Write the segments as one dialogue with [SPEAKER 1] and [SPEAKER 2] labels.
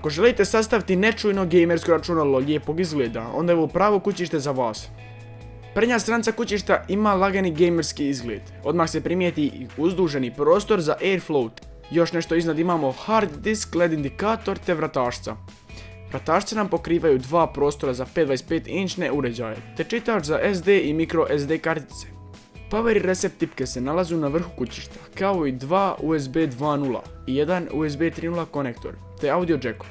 [SPEAKER 1] Ako želite sastaviti nečujno gamersko računalo lijepog izgleda, onda je ovo pravo kućište za vas. Prednja stranica kućišta ima lagani gamerski izgled. Odmah se primijeti i uzduženi prostor za airflow. Još nešto iznad imamo hard disk, LED indikator te vratašca. Vratašce nam pokrivaju dva prostora za 525 inčne uređaje, te čitač za SD i micro SD kartice. Power i reset tipke se nalazu na vrhu kućišta, kao i dva USB 2.0 i jedan USB 3.0 konektor, te audio jack.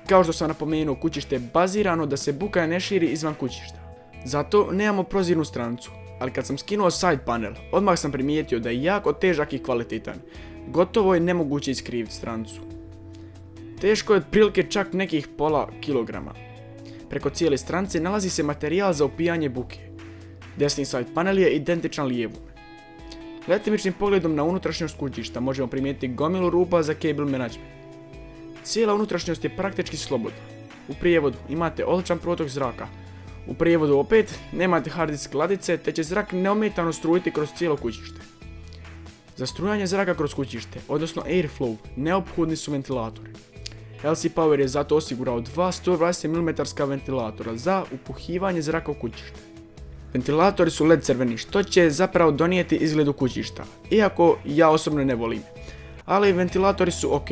[SPEAKER 1] Kao što sam napomenuo, kućište je bazirano da se buka ne širi izvan kućišta. Zato nemamo prozirnu stranicu, ali kad sam skinuo side panel, odmah sam primijetio da je jako težak i kvalitetan. Gotovo je nemoguće iskriviti stranicu. Teško je otprilike čak nekih pola kilograma. Preko cijele stranice nalazi se materijal za upijanje buke. Desni side panel je identičan lijevom. Letimičnim pogledom na unutrašnjost kućišta možemo primijetiti gomilu rupa za cable management. Cijela unutrašnjost je praktički slobodna. U prijevodu imate odličan protok zraka. U prijevodu opet nemate hard disk ladice, te će zrak neometano strujiti kroz cijelo kućište. Za strujanje zraka kroz kućište, odnosno airflow, neophodni su ventilatori. LC Power je zato osigurao dva 120 mm ventilatora za upuhivanje zraka u kućište. Ventilatori su LED crveni, što će zapravo donijeti izgledu kućišta, iako ja osobno ne volim. Ali ventilatori su ok.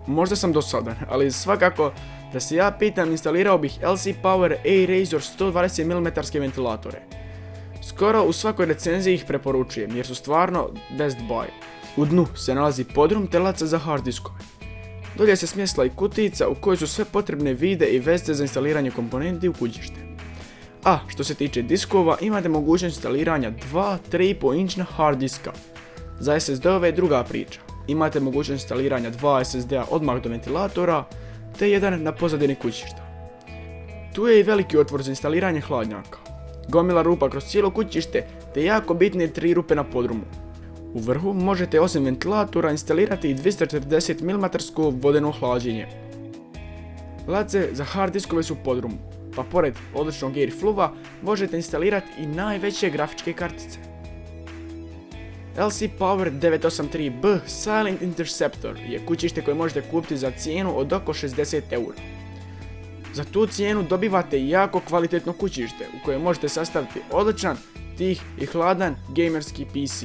[SPEAKER 1] Možda sam dosadan, ali svakako da se ja pitam, instalirao bih LC Power A-Razor 120 mm ventilatore. Skoro u svakoj recenziji ih preporučujem jer su stvarno best buy. U dnu se nalazi podrum telaca za hard diskove. Dolje se smjestila i kutijica u kojoj su sve potrebne vide i vezce za instaliranje komponenti u kućište. A što se tiče diskova, imate mogućnost instaliranja 2 3,5 inčna hard diska. Za SSD-ove je druga priča. Imate mogućnost instaliranja 2 SSD-a odmah do ventilatora, te jedan na pozadini kućišta. Tu je i veliki otvor za instaliranje hladnjaka. Gomila rupa kroz cijelo kućište, te jako bitne 3 rupe na podrumu. U vrhu možete osim ventilatora instalirati i 240 mm vodeno hlađenje. Ladice za hard diskove su u podrumu, pa pored odličnog airflowa možete instalirati i najveće grafičke kartice. LC Power 983B Silent Interceptor je kućište koje možete kupiti za cijenu od oko 60 €. Za tu cijenu dobivate jako kvalitetno kućište u kojem možete sastaviti odličan, tih i hladan gamerski PC.